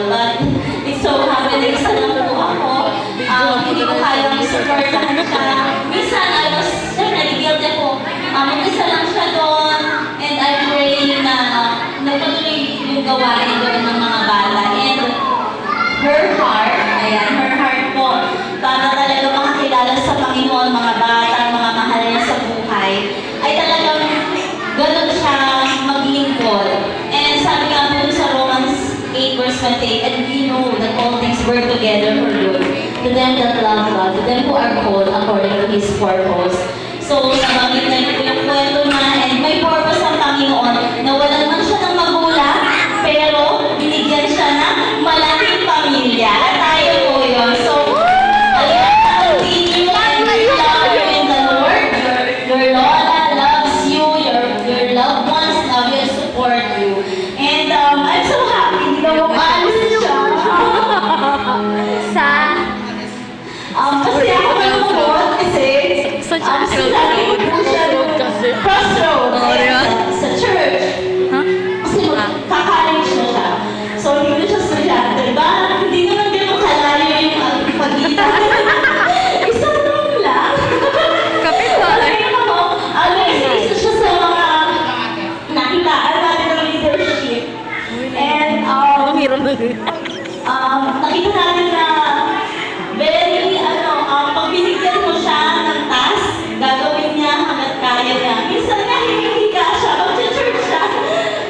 But it's so happy na isa lang po ako. Hindi ko kayang supportahan siya. Minsan, siyempre, guilty ako. Mag-isa lang siya doon. And I pray na nagpatuloy yung gawain doon ng mga bata. And her heart, ayan, her heart po, para talaga makakilala sa Panginoon, mga bata, mga mahal niya sa buhay, ay talagang ganun siya maglingkod. And sabi nga po sa Romans 8 verse 28, and we know that all things work together for good to them that love God, to them who are called according to His purpose. So, nabanggit na po yung kwento na, and may purpose ang Panginoon, na walang man siya ng magulang, pero binigyan siya ng malaking pamilya. At tayo po yun. So, ayan, continue and we love you in the Lord. Your Lola loves you, your loved ones love you and support you. And I'm so happy, hindi ko maalis siya. Kasi ako nalungkot kasi sinabi ko siya crossroad sa church. Kasi kaka-college na siya. So, hindi na siya estudyante. Diba? Hindi naman gano'ng kalayo yung pagitan. Isang room lang. Kapit ba? Isa siya sa mga nakitaan natin ng leadership. And, nakita natin na very, pag binigyan mo siya ng task, gagawin niya hanggat kaya niya. Minsan nga, hihiga siya, mag-church siya.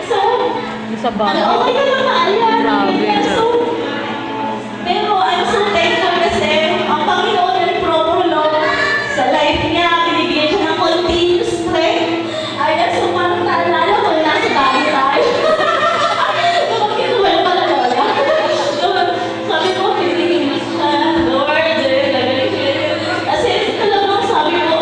So, Sa bahay. okay ka lang maayan. Grabe. So, pero I'm so thankful kasi ang Panginoon yung promulo sa life niya, binibigyan siya ng continuous strength. Ayan, so parang naalala ko, nasa bahay tayo. Kapag kinuwal pala lola. Sabi ko, pinigil siya, Lord, gagaling siya. Kasi talagang sabi ko,